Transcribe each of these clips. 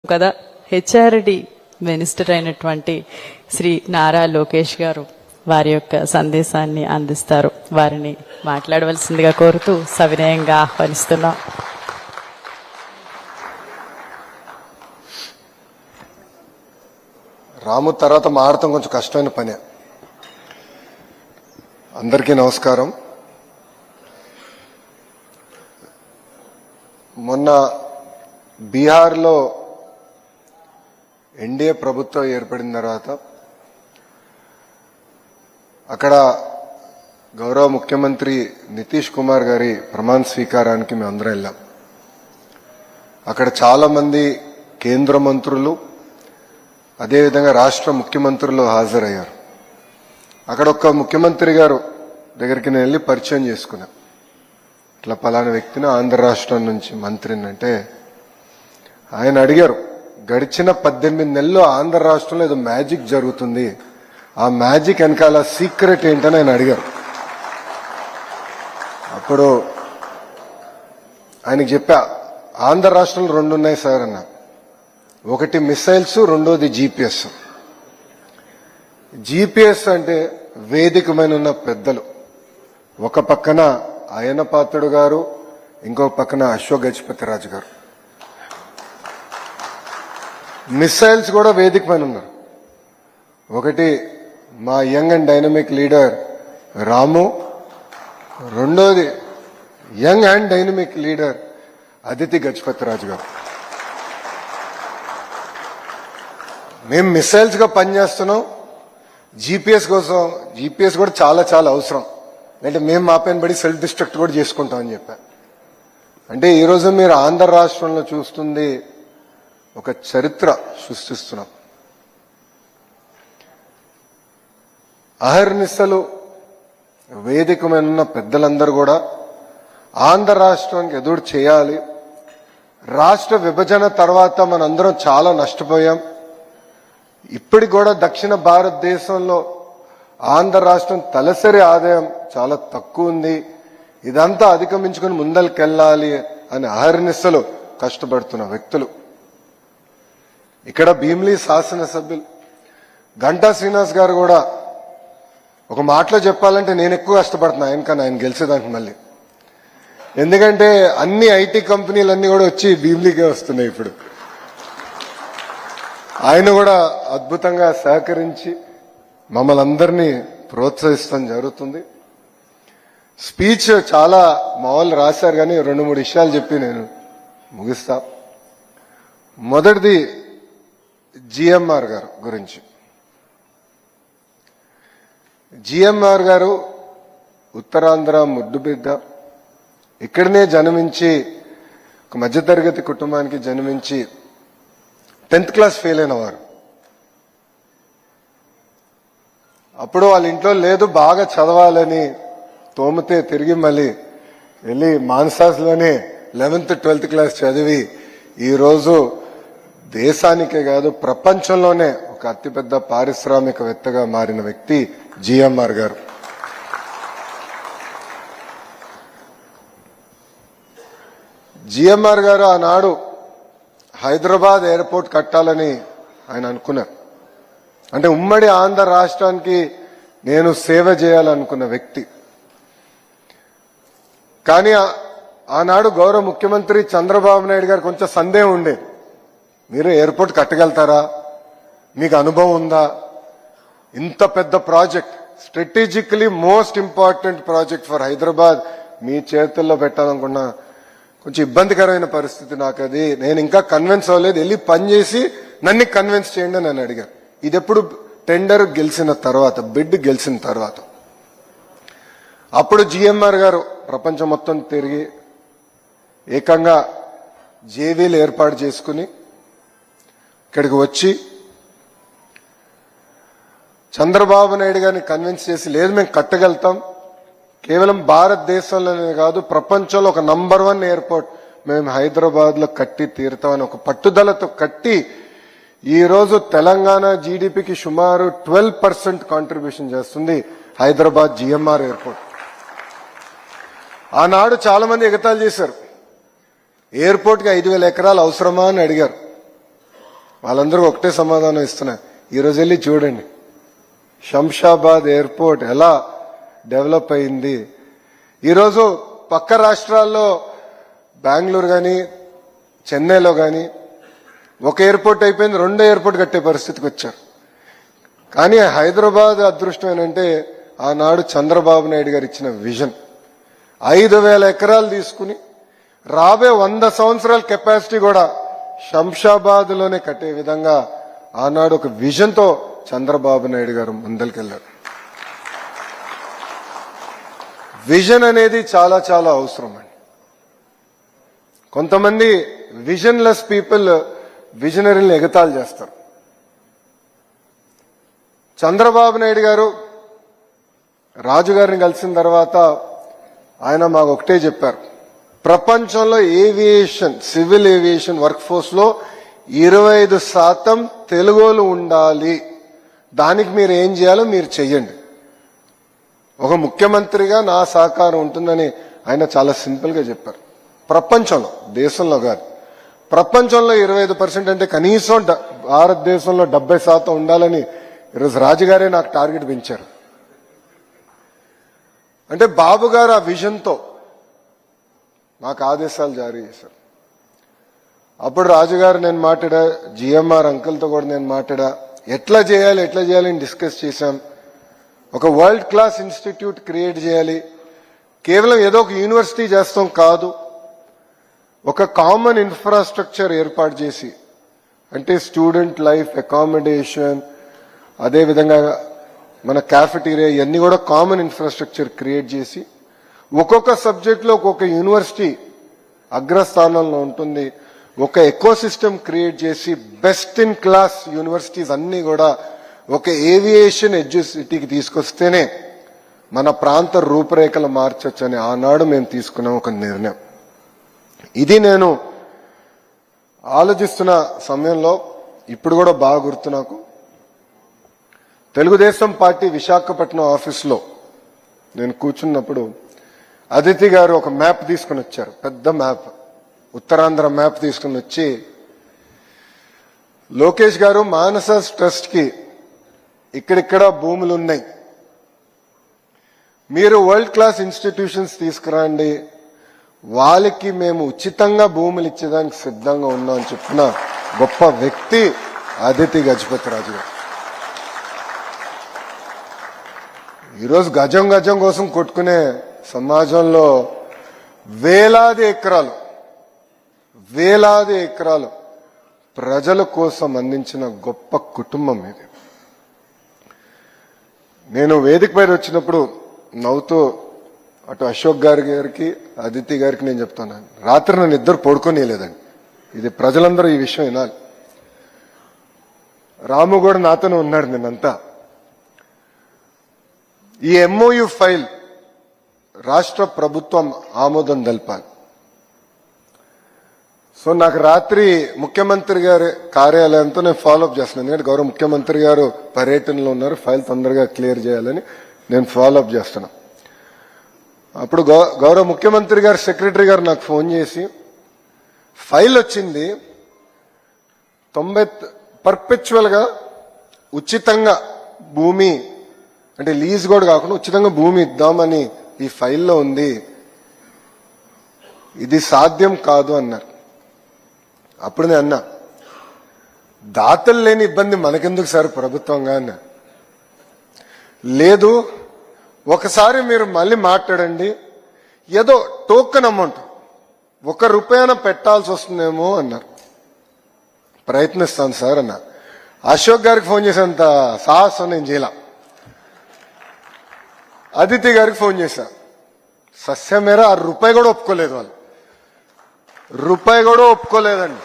కదా HRD minister అయినటువంటి శ్రీ నారా లోకేష్ గారు వారి యొక్క సందేశాన్ని అందిస్తారు. వారిని మాట్లాడవలసిందిగా కోరుతూ సవినయంగా ఆహ్వానిస్తున్నాం. రాము తర్వాత మాడటం కొంచెం కష్టమైన పనే. అందరికీ నమస్కారం. మొన్న బీహార్లో ఎన్డీఏ ప్రభుత్వం ఏర్పడిన తర్వాత అక్కడ గౌరవ ముఖ్యమంత్రి నితీష్ కుమార్ గారి ప్రమాణ స్వీకారానికి మేము అందరం వెళ్ళాం. అక్కడ చాలా మంది కేంద్ర మంత్రులు అదేవిధంగా రాష్ట్ర ముఖ్యమంత్రులు హాజరయ్యారు. అక్కడ ఒక ముఖ్యమంత్రి గారు దగ్గరికి నేను వెళ్ళి పరిచయం చేసుకున్నా. ఇట్లా పలానా వ్యక్తిని ఆంధ్ర రాష్ట్రం నుంచి మంత్రిని అంటే ఆయన అడిగారు, గడిచిన 18 నెలల్లో ఆంధ్ర రాష్ట్రంలో ఏదో మ్యాజిక్ జరుగుతుంది, ఆ మ్యాజిక్ వెనకాల సీక్రెట్ ఏంటని ఆయన అడిగారు. అప్పుడు ఆయనకి చెప్పా, ఆంధ్ర రాష్ట్రంలో 2 ఉన్నాయి సార్ అన్న. ఒకటి మిసైల్స్, రెండోది జీపీఎస్. జీపీఎస్ అంటే వేదికమైన ఉన్న పెద్దలు, ఒక పక్కన అయ్యన్న పాత్రుడు గారు, ఇంకో పక్కన అశోక్ గజపతిరాజు గారు. మిసైల్స్ కూడా వేదిక పైన ఉన్నారు. ఒకటి మా యంగ్ అండ్ డైనమిక్ లీడర్ రాము, రెండోది young and dynamic leader Aditi Gajapathiraju గారు. మేము మిసైల్స్ గా పనిచేస్తున్నాం. జీపీఎస్ కోసం, జీపీఎస్ కూడా చాలా చాలా అవసరం. అంటే మేము మా పైన పడి సెల్ఫ్ డిస్ట్రక్ట్ కూడా చేసుకుంటాం అని చెప్పారు. అంటే ఈరోజు మీరు ఆంధ్ర రాష్ట్రంలో చూస్తుంది ఒక చరిత్ర సృష్టిస్తున్నాం. అహర్నిశలు వేదికమైన పెద్దలందరూ కూడా ఆంధ్ర రాష్ట్రానికి ఎదురు చేయాలి. రాష్ట్ర విభజన తర్వాత మనందరం చాలా నష్టపోయాం. ఇప్పటికి కూడా దక్షిణ భారతదేశంలో ఆంధ్ర రాష్ట్రం తలసరి ఆదాయం చాలా తక్కువ ఉంది. ఇదంతా అధిగమించుకుని ముందరికెళ్ళాలి అని అహర్నిశలు కష్టపడుతున్న వ్యక్తులు. ఇక్కడ భీమిలి శాసనసభ్యులు గంటా శ్రీనివాస్ గారు కూడా ఒక మాటలో చెప్పాలంటే నేను ఎక్కువ కష్టపడుతున్నా ఆయనకన్నా, ఆయన గెలిచేదానికి మళ్ళీ. ఎందుకంటే అన్ని ఐటీ కంపెనీలన్నీ కూడా వచ్చి భీమిలికే వస్తున్నాయి. ఇప్పుడు ఆయన కూడా అద్భుతంగా సహకరించి మమ్మల్ని అందరినీ ప్రోత్సహిస్తాం జరుగుతుంది. స్పీచ్ చాలా మామూలు రాశారు, కానీ 2-3 విషయాలు చెప్పి నేను ముగిస్తా. మొదటిది జిఎంఆర్ గారు గురించి. జిఎంఆర్ గారు ఉత్తరాంధ్ర ముద్దుబిడ్డ. ఇక్కడనే జన్మించి ఒక మధ్యతరగతి కుటుంబానికి జన్మించి 10th క్లాస్ ఫెయిల్ అయిన వారు. అప్పుడు వాళ్ళ ఇంట్లో లేదు, బాగా చదవాలని తోమితే తిరిగి మళ్ళీ వెళ్ళి మాన్సాస్లోనే 11th 12th క్లాస్ చదివి ఈరోజు దేశానికే కాదు ప్రపంచంలోనే ఒక అతిపెద్ద పారిశ్రామికవేత్తగా మారిన వ్యక్తి జిఎంఆర్ గారు. జిఎంఆర్ గారు ఆనాడు హైదరాబాద్ ఎయిర్పోర్ట్ కట్టాలని ఆయన అనుకున్నారు. అంటే ఉమ్మడి ఆంధ్ర రాష్ట్రానికి నేను సేవ చేయాలనుకున్న వ్యక్తి. కానీ ఆనాడు గౌరవ ముఖ్యమంత్రి చంద్రబాబు నాయుడు గారు కొంచెం సందేహం ఉండేది. మీరు ఎయిర్పోర్ట్ కట్టగలుగుతారా, మీకు అనుభవం ఉందా, ఇంత పెద్ద project, strategically most important project for Hyderabad మీ చేతుల్లో పెట్టాలనుకున్నా. కొంచెం ఇబ్బందికరమైన పరిస్థితి నాకు. అది నేను ఇంకా కన్విన్స్ అవ్వలేదు, వెళ్ళి పనిచేసి నన్ను కన్విన్స్ చేయండి అని నన్ను అడిగారు. ఇది ఎప్పుడు టెండర్ గెలిచిన తర్వాత, బిడ్ గెలిచిన తర్వాత. అప్పుడు జిఎంఆర్ గారు ప్రపంచం మొత్తం తిరిగి ఏకంగా జేవీలు ఏర్పాటు చేసుకుని ఇక్కడికి వచ్చి చంద్రబాబు నాయుడు గారిని కన్విన్స్ చేసి, లేదు మేము కట్టగలుగుతాం, కేవలం భారతదేశంలోనే కాదు ప్రపంచంలో ఒక నంబర్ 1 ఎయిర్పోర్ట్ మేము హైదరాబాద్ లో కట్టి తీరుతామని ఒక పట్టుదలతో కట్టి ఈరోజు తెలంగాణ జీడిపికి సుమారు 12% కాంట్రిబ్యూషన్ చేస్తుంది హైదరాబాద్ జిఎంఆర్ ఎయిర్పోర్ట్. ఆనాడు చాలా మంది ఎగతాళి చేశారు, ఎయిర్పోర్ట్కి 5,000 ఎకరాలు అవసరమా అని అడిగారు. వాళ్ళందరూ ఒకటే సమాధానం ఇస్తున్నా, ఈరోజు వెళ్ళి చూడండి శంషాబాద్ ఎయిర్పోర్ట్ ఎలా డెవలప్ అయింది. ఈరోజు పక్క రాష్ట్రాల్లో బెంగళూరు కానీ చెన్నైలో కానీ ఒక ఎయిర్పోర్ట్ అయిపోయింది, రెండో ఎయిర్పోర్ట్ కట్టే పరిస్థితికి వచ్చారు. కానీ హైదరాబాద్ అదృష్టం ఏంటంటే ఆనాడు చంద్రబాబు నాయుడు గారు ఇచ్చిన విజన్ 5,000 ఎకరాలు తీసుకుని రాబోయే 100 సంవత్సరాల కెపాసిటీ కూడా శంషాబాద్ లోనే కట్టే విధంగా ఆనాడు ఒక విజన్ తో చంద్రబాబు నాయుడు గారు ముందరికెళ్లారు. విజన్ అనేది చాలా చాలా అవసరం అండి. కొంతమంది విజన్లెస్ పీపుల్ విజనరీని ఎగతాళి చేస్తారు. చంద్రబాబు నాయుడు గారు రాజుగారిని కలిసిన తర్వాత ఆయన మాకు ఒకటే చెప్పారు, ప్రపంచంలో aviation civil aviation work force లో 25% తెలుగోలు ఉండాలి, దానికి మీరు ఏం చేయాలో మీరు చెయ్యండి. ఒక ముఖ్యమంత్రిగా నా సహకారం ఉంటుందని ఆయన చాలా సింపుల్ గా చెప్పారు. ప్రపంచంలో, దేశంలో కాదు, ప్రపంచంలో 25% అంటే కనీసం భారతదేశంలో 70% ఉండాలని ఈరోజు రాజుగారే నాకు టార్గెట్ పెంచారు. అంటే బాబు గారు ఆ విజన్తో మాకు ఆదేశాలు జారీ చేశారు. అప్పుడు రాజుగారు నేను మాట్లాడా, జిఎంఆర్ అంకుల్తో కూడా నేను మాట్లాడా, ఎట్లా చేయాలని డిస్కస్ చేశాం. ఒక వరల్డ్ క్లాస్ ఇన్స్టిట్యూట్ క్రియేట్ చేయాలి, కేవలం ఏదో ఒక యూనివర్సిటీ చేస్తాం కాదు, ఒక కామన్ ఇన్ఫ్రాస్ట్రక్చర్ ఏర్పాటు చేసి, అంటే స్టూడెంట్ లైఫ్ అకామిడేషన్, అదేవిధంగా మన క్యాఫెటీరియా, ఇవన్నీ కూడా కామన్ ఇన్ఫ్రాస్ట్రక్చర్ క్రియేట్ చేసి ఒక్కొక్క సబ్జెక్ట్లో ఒక్కొక్క యూనివర్సిటీ అగ్రస్థానంలో ఉంటుంది. ఒక ఎకోసిస్టమ్ క్రియేట్ చేసి బెస్ట్ ఇన్ క్లాస్ యూనివర్సిటీస్ అన్ని కూడా ఒక ఏవియేషన్ ఎడ్యుసిటీకి తీసుకొస్తేనే మన ప్రాంత రూపురేఖలు మార్చొచ్చని ఆనాడు మేము తీసుకున్నాం ఒక నిర్ణయం. ఇది నేను ఆలోచిస్తున్న సమయంలో ఇప్పుడు కూడా బాగా గుర్తు నాకు, తెలుగుదేశం పార్టీ విశాఖపట్నం ఆఫీస్లో నేను కూర్చున్నప్పుడు అదితి గారు ఒక మ్యాప్ తీసుకుని వచ్చారు, పెద్ద మ్యాప్, ఉత్తరాంధ్ర మ్యాప్ తీసుకుని వచ్చి, లోకేష్ గారు మానస ట్రస్ట్ కి ఇక్కడిక్కడ భూములు ఉన్నాయి, మీరు వరల్డ్ క్లాస్ ఇన్స్టిట్యూషన్స్ తీసుకురండి, వాళ్ళకి మేము ఉచితంగా భూములు ఇచ్చేదానికి సిద్ధంగా ఉన్నామని చెప్పిన గొప్ప వ్యక్తి అదితి గజపతి రాజు గారు. ఈరోజు గజం గజం కోసం కొట్టుకునే సమాజంలో వేలాది ఎకరాలు ప్రజల కోసం అందించిన గొప్ప కుటుంబం ఇది. నేను వేదిక పైన వచ్చినప్పుడు నవ్వుతూ అటు అశోక్ గారికి అదితి గారికి నేను చెప్తున్నాను, రాత్రి నన్ను ఇద్దరు పడుకోనిలేదండి, ఇది ప్రజలందరూ ఈ విషయం వినాలి. రాము కూడా నాతోనే ఉన్నాడు నిన్నంతా. ఈ ఎంఓయు ఫైల్ రాష్ట్ర ప్రభుత్వం ఆమోదం తెలపాలి. సో నాకు రాత్రి ముఖ్యమంత్రి గారి కార్యాలయంతో నేను ఫాలోఅప్ చేస్తున్నాను, ఎందుకంటే గౌరవ ముఖ్యమంత్రి గారు పర్యటనలో ఉన్నారు, ఫైల్ తొందరగా క్లియర్ చేయాలని నేను ఫాలోఅప్ చేస్తున్నా. అప్పుడు గౌరవ ముఖ్యమంత్రి గారు సెక్రటరీ గారు నాకు ఫోన్ చేసి, ఫైల్ వచ్చింది 90 పర్పెచువల్ గా ఉచితంగా భూమి, అంటే లీజ్ కూడా కాకుండా ఉచితంగా భూమి ఇద్దామని ఈ ఫైల్లో ఉంది, ఇది సాధ్యం కాదు అన్నారు. అప్పుడు నేను అన్నా, దాతలు లేని ఇబ్బంది మనకెందుకు సార్ ప్రభుత్వంగా అన్నా. లేదు, ఒకసారి మీరు మళ్ళీ మాట్లాడండి, ఏదో టోకెన్ అమౌంట్ ₹1 పెట్టాల్సి వస్తుందేమో అన్నారు. ప్రయత్నిస్తాను సార్ అన్నా. అశోక్ గారికి ఫోన్ చేసేంత సాహసం నేను చేయాల. అదితి గారికి ఫోన్ చేశా, సస్యమేర ₹1 కూడా ఒప్పుకోలేదు, వాళ్ళు ₹1 కూడా ఒప్పుకోలేదండి.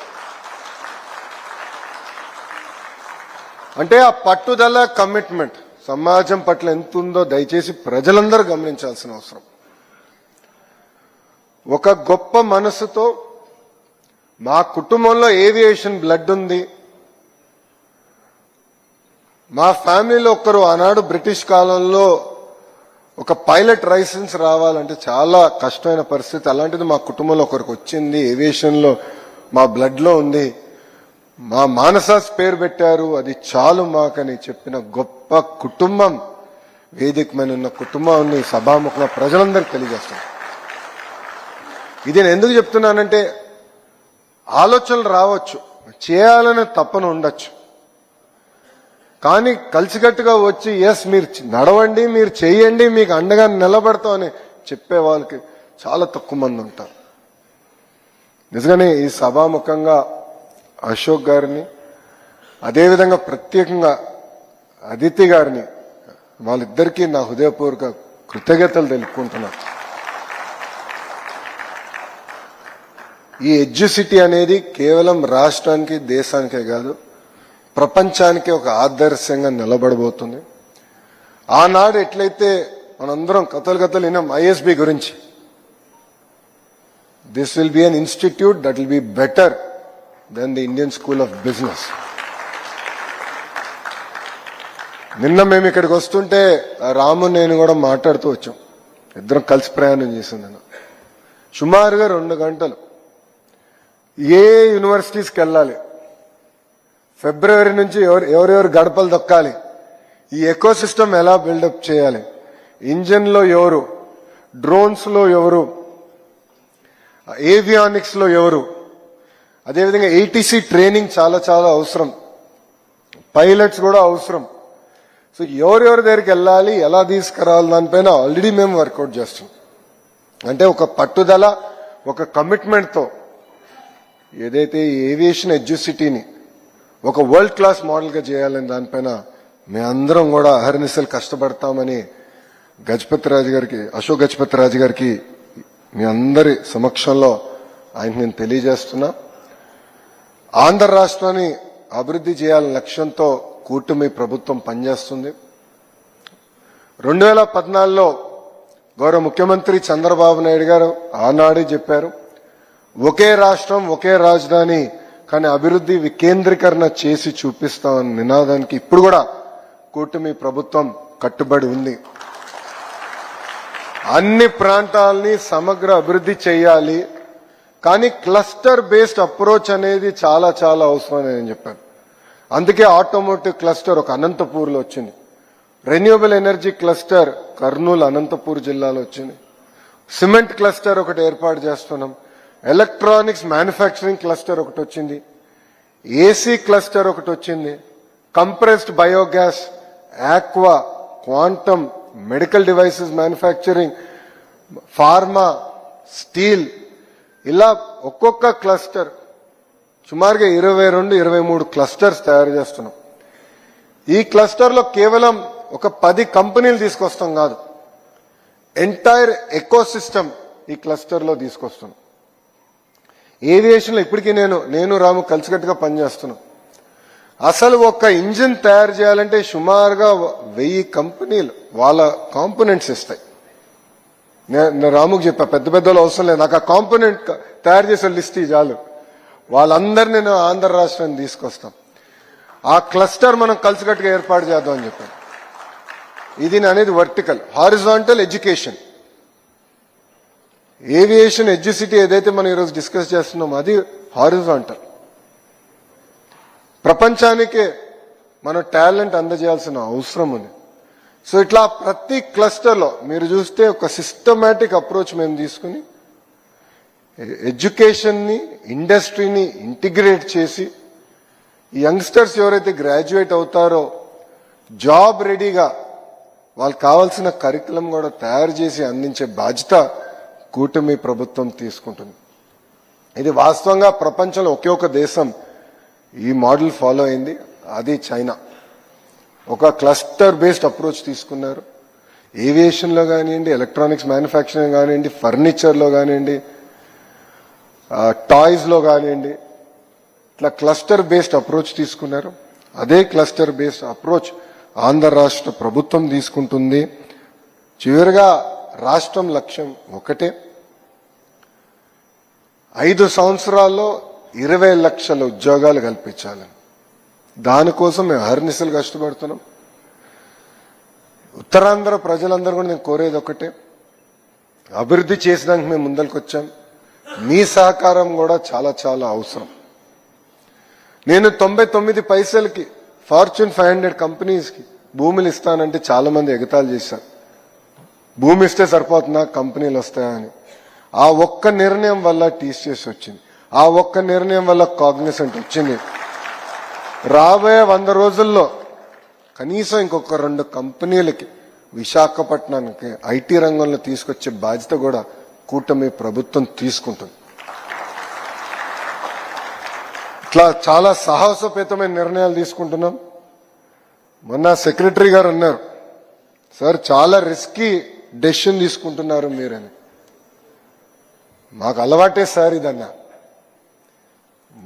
అంటే ఆ పట్టుదల, కమిట్మెంట్ సమాజం పట్ల ఎంత ఉందో దయచేసి ప్రజలందరూ గమనించాల్సిన అవసరం. ఒక గొప్ప మనసుతో మా కుటుంబంలో ఏవియేషన్ బ్లడ్ ఉంది. మా ఫ్యామిలీలో ఒకరు ఆనాడు బ్రిటిష్ కాలంలో ఒక పైలట్ లైసెన్స్ రావాలంటే చాలా కష్టమైన పరిస్థితి, అలాంటిది మా కుటుంబంలో ఒకరికి వచ్చింది. ఏవియేషన్ లో మా బ్లడ్ లో ఉంది. మా మానసాస్ పేరు పెట్టారు, అది చాలు మాకని చెప్పిన గొప్ప కుటుంబం వేదిక మీద ఉన్న కుటుంబాన్ని సభాముఖంగా ప్రజలందరికీ తెలియజేస్తాను. ఇది నేను ఎందుకు చెప్తున్నానంటే ఆలోచనలు రావచ్చు, చేయాలనే తపన ఉండొచ్చు, కానీ కలిసికట్టుగా వచ్చి ఎస్ మీరు నడవండి, మీరు చేయండి, మీకు అండగా నిలబడతామని చెప్పే వాళ్ళకి చాలా తక్కువ మంది ఉంటారు. నిజంగానే ఈ సభాముఖంగా అశోక్ గారిని, అదేవిధంగా ప్రత్యేకంగా అదితి గారిని, వాళ్ళిద్దరికీ నా హృదయపూర్వక కృతజ్ఞతలు తెలుపుకుంటున్నాను. ఈ ఎడ్యుసిటీ అనేది కేవలం రాష్ట్రానికి దేశానికే కాదు, ప్రపంచానికి ఒక ఆదర్శంగా నిలబడబోతుంది. ఆనాడు ఎట్లయితే మనందరం కథలు విన్నాం ఐఎస్బి గురించి, this will be an institute that will be better than the Indian school of business. నిన్న మేము ఇక్కడికి వస్తుంటే రాము నేను కూడా మాట్లాడుతూ వచ్చాం, ఇద్దరం కలిసి ప్రయాణం చేసాం. నేను సుమారుగా 2 గంటలు ఏ యూనివర్సిటీస్కి వెళ్ళాలి, ఫిబ్రవరి నుంచి ఎవరెవరు గడపలు దొక్కాలి, ఈ ఎకో సిస్టమ్ ఎలా బిల్డప్ చేయాలి, ఇంజన్లో ఎవరు, డ్రోన్స్లో ఎవరు, ఏవియానిక్స్లో ఎవరు, అదేవిధంగా ఏటీసీ ట్రైనింగ్ చాలా చాలా అవసరం, పైలట్స్ కూడా అవసరం. సో ఎవరెవరి దగ్గరికి వెళ్ళాలి, ఎలా తీసుకురావాలి, దానిపైన ఆల్రెడీ మేము వర్కౌట్ చేస్తాం. అంటే ఒక పట్టుదల, ఒక కమిట్మెంట్తో ఏదైతే ఏవియేషన్ ఎడ్యుసిటీని ఒక వరల్డ్ క్లాస్ మోడల్గా చేయాలని దానిపైన మేమందరం కూడా అహర్నిశలు కష్టపడతామని గజపతిరాజు గారికి, అశోక్ గజపతిరాజు గారికి మీ అందరి సమక్షంలో ఆయనకు నేను తెలియజేస్తున్నా. ఆంధ్ర రాష్ట్రాన్ని అభివృద్ధి చేయాలనే లక్ష్యంతో కూటమి ప్రభుత్వం పనిచేస్తుంది. 2014లో గౌరవ ముఖ్యమంత్రి చంద్రబాబు నాయుడు గారు ఆనాడే చెప్పారు, ఒకే రాష్ట్రం ఒకే రాజధాని, కానీ అభివృద్ధి వికేంద్రీకరణ చేసి చూపిస్తామని నినాదానికి ఇప్పుడు కూడా కూటమి ప్రభుత్వం కట్టుబడి ఉంది. అన్ని ప్రాంతాలని సమగ్ర అభివృద్ధి చేయాలి, కానీ క్లస్టర్ బేస్డ్ అప్రోచ్ అనేది చాలా చాలా అవసరం అని నేను చెప్పాను. అందుకే ఆటోమోటివ్ క్లస్టర్ ఒక అనంతపూర్లో వచ్చింది, renewable energy cluster Kurnool Anantapur జిల్లాలో వచ్చింది, సిమెంట్ క్లస్టర్ ఒకటి ఏర్పాటు చేస్తున్నాం, ఎలక్ట్రానిక్స్ మ్యానుఫ్యాక్చరింగ్ క్లస్టర్ ఒకటి వచ్చింది, ఏసీ క్లస్టర్ ఒకటి వచ్చింది, compressed biogas, aqua, quantum, medical devices manufacturing, pharma, steel, ఇలా ఒక్కొక్క క్లస్టర్ సుమారుగా 22-23 క్లస్టర్స్ తయారు చేస్తున్నాం. ఈ క్లస్టర్లో కేవలం ఒక 10 కంపెనీలు తీసుకొస్తాం కాదు, ఎంటైర్ ఎకో సిస్టమ్ ఈ క్లస్టర్లో తీసుకొస్తున్నాం. ఏవియేషన్లో ఇప్పటికీ నేను రాము కలిసికట్టుగా పనిచేస్తున్నాం. అసలు ఒక ఇంజిన్ తయారు చేయాలంటే సుమారుగా 1000 కంపెనీలు వాళ్ళ కాంపోనెంట్స్ ఇస్తాయి. నేను రాముకు చెప్పా, పెద్ద పెద్దలు అవసరం లేదు, నాకు ఆ కాంపోనెంట్ తయారు చేసే లిస్ట్ చాలు, వాళ్ళందరినీ నేను ఆంధ్ర రాష్ట్రాన్ని తీసుకొస్తాం. ఆ క్లస్టర్ మనం కలిసికట్టుగా ఏర్పాటు చేద్దామని చెప్పాను. ఇది అనేది vertical. Horizontal education, aviation educity ఏదైతే మనం ఈరోజు డిస్కస్ చేస్తున్నామో అది హారిజాంటల్. ప్రపంచానికే మన టాలెంట్ అందజేయాల్సిన అవసరం ఉంది. సో ఇట్లా ప్రతి క్లస్టర్లో మీరు చూస్తే ఒక సిస్టమేటిక్ అప్రోచ్ మేము తీసుకుని ఎడ్యుకేషన్ని, ఇండస్ట్రీని ఇంటిగ్రేట్ చేసి ఈ యంగ్స్టర్స్ ఎవరైతే గ్రాడ్యుయేట్ అవుతారో జాబ్ రెడీగా వాళ్ళకి కావాల్సిన కరికులం కూడా తయారు చేసి అందించే బాధ్యత కూటమి ప్రభుత్వం తీసుకుంటుంది. ఇది వాస్తవంగా ప్రపంచంలో ఒకే ఒక దేశం ఈ మోడల్ ఫాలో అయింది, అది చైనా. ఒక క్లస్టర్ బేస్డ్ అప్రోచ్ తీసుకున్నారు. ఏవియేషన్లో కానివ్వండి, ఎలక్ట్రానిక్స్ మ్యానుఫ్యాక్చరింగ్ కానివ్వండి, ఫర్నిచర్లో కానివ్వండి, టాయ్స్లో కానివ్వండి, ఇట్లా క్లస్టర్ బేస్డ్ అప్రోచ్ తీసుకున్నారు. అదే క్లస్టర్ బేస్డ్ అప్రోచ్ ఆంధ్ర రాష్ట్ర ప్రభుత్వం తీసుకుంటుంది. చివరిగా రాష్ట్రం లక్ష్యం ఒకటే, 5 సంవత్సరాల్లో 20 లక్షల ఉద్యోగాలు కల్పించాలని. దానికోసం మేము అహర్నిశలు కష్టపడుతున్నాం. ఉత్తరాంధ్ర ప్రజలందరూ కూడా నేను కోరేది ఒకటే, అభివృద్ధి చేసడానికి మేము ముందరికి వచ్చాం, మీ సహకారం కూడా చాలా చాలా అవసరం. నేను 99 పైసలకి ఫార్చ్యూన్ 500 కంపెనీస్కి భూములు ఇస్తానంటే చాలా మంది ఎగతాళి చేశారు. భూమి ఇస్తే సరిపోతుందా కంపెనీలు వస్తాయని. ఆ ఒక్క నిర్ణయం వల్ల టీసీఎస్ వచ్చింది. ఆ ఒక్క నిర్ణయం వల్ల కాగ్నిసెంట్ వచ్చింది. రాబోయే 100 రోజుల్లో కనీసం ఇంకొక 2 కంపెనీలకి విశాఖపట్నానికి ఐటీ రంగంలో తీసుకొచ్చే బాధ్యత కూడా కూటమి ప్రభుత్వం తీసుకుంటుంది. ఇట్లా చాలా సాహసోపేతమైన నిర్ణయాలు తీసుకుంటున్నాం. మొన్న సెక్రటరీ గారు అన్నారు, సార్ చాలా రిస్కీ డెసిషన్ తీసుకుంటున్నారు మీరని. మాకు అలవాటే సార్ ఇదన్నా.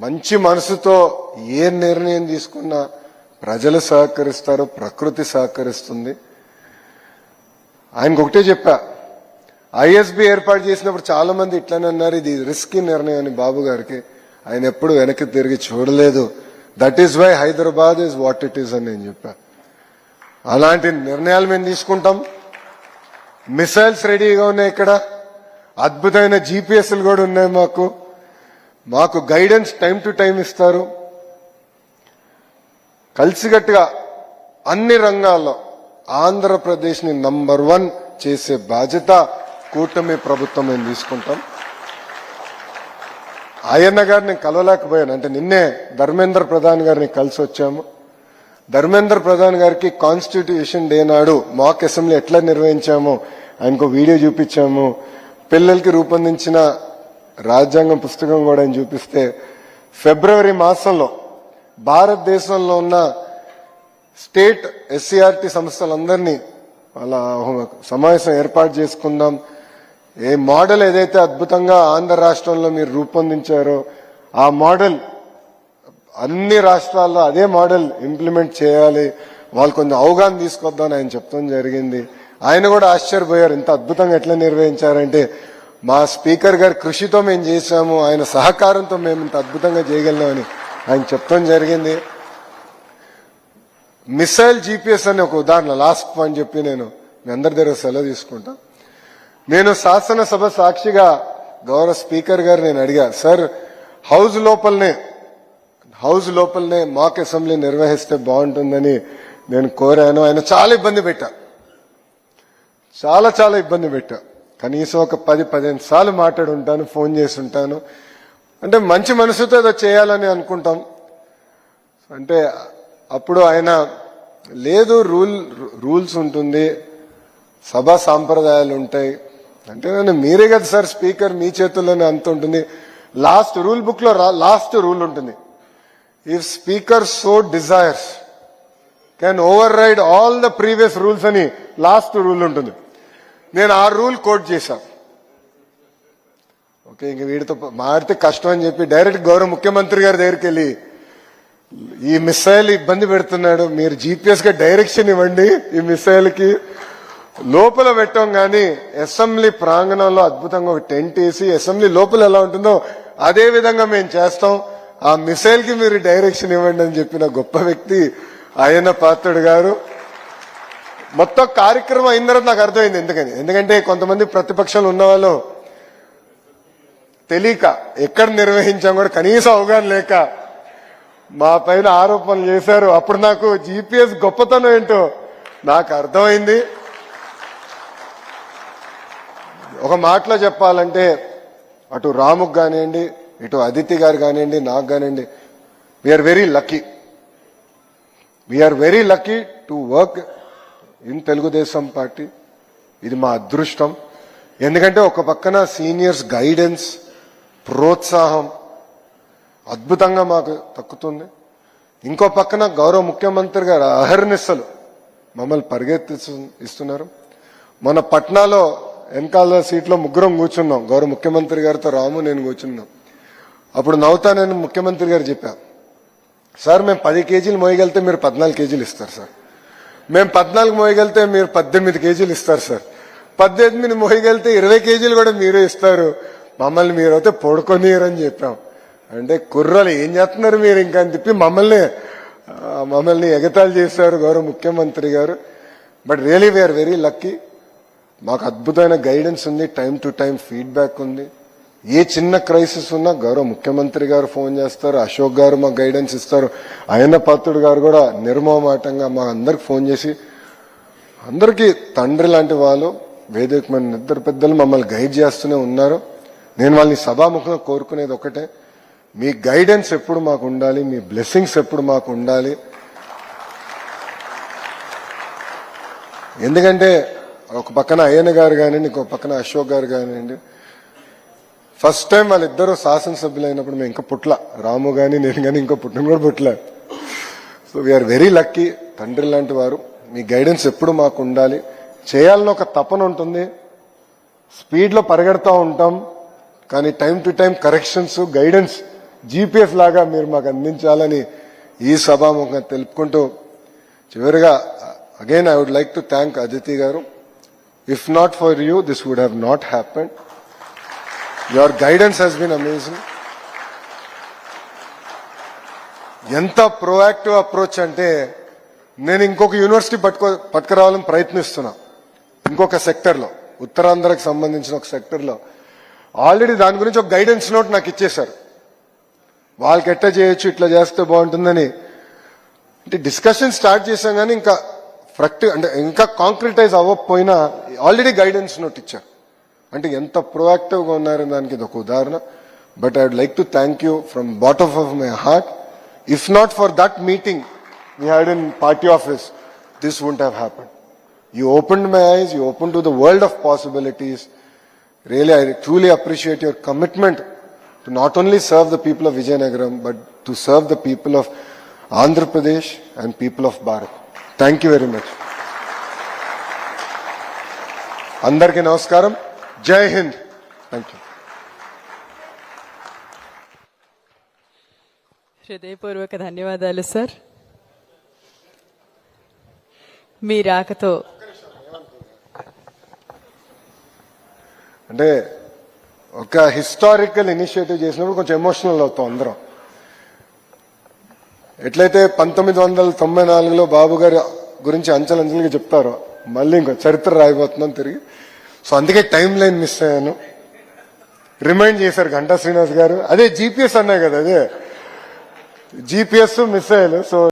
మంచి మనసుతో ఏ నిర్ణయం తీసుకున్నా ప్రజలు సహకరిస్తారు, ప్రకృతి సహకరిస్తుంది. ఆయనకు ఒకటే చెప్పా, ఐఎస్బి ఏర్పాటు చేసినప్పుడు చాలా మంది ఇట్లానే అన్నారు, ఇది రిస్కీ నిర్ణయం అని. బాబు గారికి ఆయన ఎప్పుడు వెనక్కి తిరిగి చూడలేదు. That is why Hyderabad is what it is అని నేను చెప్పా. అలాంటి నిర్ణయాలు మేము తీసుకుంటాం. మిసైల్స్ రెడీగా ఉన్నాయి. ఇక్కడ అద్భుతమైన జీపీఎస్లు కూడా ఉన్నాయి. మాకు గైడెన్స్ టైం టు టైం ఇస్తారు. కలిసికట్టుగా అన్ని రంగాల్లో ఆంధ్రప్రదేశ్ని నంబర్ 1 చేసే బాధ్యత కూటమి ప్రభుత్వం మేము తీసుకుంటాం. ఆయన్న గారిని కలవలేకపోయాను. అంటే నిన్నే ధర్మేంద్ర ప్రధాన్ గారిని కలిసి వచ్చాము. ధర్మేంద్ర ప్రధాన్ గారికి కాన్స్టిట్యూషన్ డే నాడు మాక్ అసెంబ్లీ ఎట్లా నిర్వహించామో ఆయనకు వీడియో చూపించాము. పిల్లలకి రూపొందించిన రాజ్యాంగం పుస్తకం కూడా ఆయన చూపిస్తే, ఫిబ్రవరి మాసంలో భారతదేశంలో ఉన్న స్టేట్ ఎస్సీఆర్టీ సంస్థలందరినీ వాళ్ళ సమావేశం ఏర్పాటు చేసుకుందాం. ఏ మోడల్ ఏదైతే అద్భుతంగా ఆంధ్ర రాష్ట్రంలో మీరు రూపొందించారో ఆ మోడల్ అన్ని రాష్ట్రాల్లో అదే మోడల్ ఇంప్లిమెంట్ చేయాలి, వాళ్ళు కొంచెం అవగాహన తీసుకొద్దామని ఆయన చెప్తాం జరిగింది. ఆయన కూడా ఆశ్చర్యపోయారు, ఇంత అద్భుతంగా ఎట్లా నిర్వహించారంటే మా స్పీకర్ గారి కృషితో మేము చేశాము, ఆయన సహకారంతో మేము ఇంత అద్భుతంగా చేయగలిగామని ఆయన చెప్తాం జరిగింది. మిసైల్ జీపీఎస్ అనే ఒక ఉదాహరణ, లాస్ట్ పాయింట్ చెప్పి నేను మీ అందరి దగ్గర సెలవు తీసుకుంటా. నేను శాసనసభ సాక్షిగా గౌరవ స్పీకర్ గారు నేను అడిగా, సార్ హౌస్ లోపలనే మాక్ అసెంబ్లీ నిర్వహిస్తే బాగుంటుందని నేను కోరాను. ఆయన చాలా ఇబ్బంది పెట్టా, చాలా ఇబ్బంది పెట్టా. కనీసం ఒక 10-15 సార్లు మాట్లాడి ఉంటాను, ఫోన్ చేసి ఉంటాను. అంటే మంచి మనసుతో ఏదో చేయాలని అనుకుంటాం. అంటే అప్పుడు ఆయన లేదు, రూల్స్ ఉంటుంది, సభా సాంప్రదాయాలు ఉంటాయి. అంటే మీరే కదా సార్ స్పీకర్, మీ చేతుల్లోనే అంత ఉంటుంది. లాస్ట్ రూల్ బుక్ లో లాస్ట్ రూల్ ఉంటుంది, if speaker so desires can override all the previous rules అని లాస్ట్ రూల్ ఉంటుంది. నేను ఆ రూల్ కోట్ చేశాను. ఓకే, ఇంక వీడితో మారితే కష్టం అని చెప్పి డైరెక్ట్ గౌరవ ముఖ్యమంత్రి గారి దగ్గరికి వెళ్ళి, ఈ మిసైల్ ఇబ్బంది పెడుతున్నాడు, మీరు జీపీఎస్ గా డైరెక్షన్ ఇవ్వండి, ఈ మిసైల్ కి లోపల పెట్టాం. కానీ అసెంబ్లీ ప్రాంగణంలో అద్భుతంగా ఒక టెంట్ వేసి అసెంబ్లీ లోపల ఎలా ఉంటుందో అదే విధంగా మేము చేస్తాం, ఆ మిసైల్ కి మీరు డైరెక్షన్ ఇవ్వండి అని చెప్పిన గొప్ప వ్యక్తి అయ్యన్న పాత్రుడు గారు. మొత్తం కార్యక్రమం అయిన తర్వాత నాకు అర్థమైంది ఎందుకంటే కొంతమంది ప్రతిపక్షాలు ఉన్న వాళ్ళు తెలియక ఎక్కడ నిర్వహించాం కూడా కనీసం అవగాహన లేక మా పైన ఆరోపణలు చేశారు. అప్పుడు నాకు జీపీఎస్ గొప్పతనం ఏంటో నాకు అర్థమైంది. ఒక మాటలో చెప్పాలంటే అటు రాముకు కానివ్వండి, ఇటు అదితి గారు కానివ్వండి, నాకు కానివ్వండి, we are very lucky to work in Telugu Desam party. ఇది మా అదృష్టం. ఎందుకంటే ఒక పక్కన సీనియర్స్ గైడెన్స్, ప్రోత్సాహం అద్భుతంగా మాకు దక్కుతుంది. ఇంకో పక్కన గౌరవ ముఖ్యమంత్రి గారు అహర్నిశలు మమ్మల్ని పరిగెత్తిస్తున్నారు. మన పట్నాలో వెనకాల సీట్లో ముగ్గురం కూర్చున్నాం, గౌరవ ముఖ్యమంత్రి గారితో రాము నేను కూర్చున్నాం. అప్పుడు నవ్వుతానని ముఖ్యమంత్రి గారు చెప్పారు, సార్ మేము 10 కేజీలు మోయగలితే మీరు 14 కేజీలు ఇస్తారు సార్, మేము 14 మోయగలితే మీరు 18 కేజీలు ఇస్తారు సార్, 18 మోయగలితే 20 కేజీలు కూడా మీరే ఇస్తారు, మమ్మల్ని మీరైతే పడుకోనీయరని చెప్పాం. అంటే కుర్రలు ఏం చేస్తున్నారు మీరు ఇంకా అని చెప్పి మమ్మల్ని ఎగతాళి చేశారు గౌరవ ముఖ్యమంత్రి గారు. But really we are very lucky. మాకు అద్భుతమైన గైడెన్స్ ఉంది, టైం టు టైం ఫీడ్బ్యాక్ ఉంది. ఏ చిన్న క్రైసిస్ ఉన్నా గౌరవ ముఖ్యమంత్రి గారు ఫోన్ చేస్తారు, అశోక్ గారు మాకు గైడెన్స్ ఇస్తారు, అయ్యన్న పాత్రుడు గారు కూడా నిర్మోహమాటంగా మా అందరికి ఫోన్ చేసి, అందరికీ తండ్రి లాంటి వాళ్ళు వేదిక మన ఇద్దరు పెద్దలు మమ్మల్ని గైడ్ చేస్తూనే ఉన్నారు. నేను వాళ్ళని సభాముఖంగా కోరుకునేది ఒకటే, మీ గైడెన్స్ ఎప్పుడు మాకు ఉండాలి, మీ బ్లెస్సింగ్స్ ఎప్పుడు మాకు ఉండాలి. ఎందుకంటే ఒక పక్కన అయ్యన్న గారు కానివ్వండి, ఇంకో పక్కన అశోక్ గారు కానివ్వండి, ఫస్ట్ టైం వాళ్ళిద్దరూ శాసనసభ్యులు అయినప్పుడు మేము ఇంకా పుట్ల, రాము కానీ నేను కానీ ఇంకో పుట్టిన కూడా పుట్ల. So we are very lucky. తండ్రి లాంటి వారు, మీ గైడెన్స్ ఎప్పుడు మాకు ఉండాలి. చేయాలని ఒక తపన ఉంటుంది, స్పీడ్లో పరిగెడతా ఉంటాం, కానీ time to time corrections, guidance GPS లాగా మీరు మాకు అందించాలని ఈ సభాముఖంగా తెలుపుకుంటూ, చివరిగా again I would like to thank Aditi garu. If not for you this would have not happened. Your guidance has been amazing. ఎంత ప్రోయాక్టివ్ అప్రోచ్ అంటే, నేను ఇంకొక యూనివర్సిటీ పట్టుకురావాలని ప్రయత్నిస్తున్నా, ఇంకొక సెక్టర్లో, ఉత్తరాంధ్రకు సంబంధించిన ఒక సెక్టర్లో. ఆల్రెడీ దాని గురించి ఒక గైడెన్స్ నోట్ నాకు ఇచ్చేశారు. వాళ్ళకి ఎట్లా చేయొచ్చు, ఇట్లా చేస్తే బాగుంటుందని. అంటే డిస్కషన్ స్టార్ట్ చేశాం కానీ ఇంకా అంటే ఇంకా కాంక్రిటైజ్ అవ్వకపోయినా ఆల్రెడీ గైడెన్స్ నోట్ ఇచ్చారు. అంటే ఎంత ప్రోయాక్టివ్గా ఉన్నారని దానికి ఇది ఒక ఉదాహరణ. But I would like to thank you from bottom of my heart. If not for that meeting we had in party office, this wouldn't have happened. You opened my eyes, you opened to the world of possibilities. Really, I truly appreciate your commitment to not only serve the people of Vijayanagaram, but to serve the people of Andhra Pradesh and people of Bharat. Thank you very much. Andarki namaskaram. Jai Hind. Thank you. హృదయపూర్వక ధన్యవాదాలు sir. మీ రాకతో అంటే ఒక historical initiative చేసినప్పుడు కొంచెం emotional అవుతాం అందరం. ఎట్లయితే 1994లో బాబు గారి గురించి అంచెలంచెలుగా చెప్తారో, మళ్ళీ ఇంకో చరిత్ర రాయబోతున్నాం తిరిగి. సో అందుకే టైం లైన్ మిస్ అయ్యాను. రిమైండ్ చేశారు గంటా శ్రీనివాస్ గారు. అదే జీపీఎస్ అన్నాయి కదా, అదే జీపీఎస్ మిస్ అయ్యాను. సో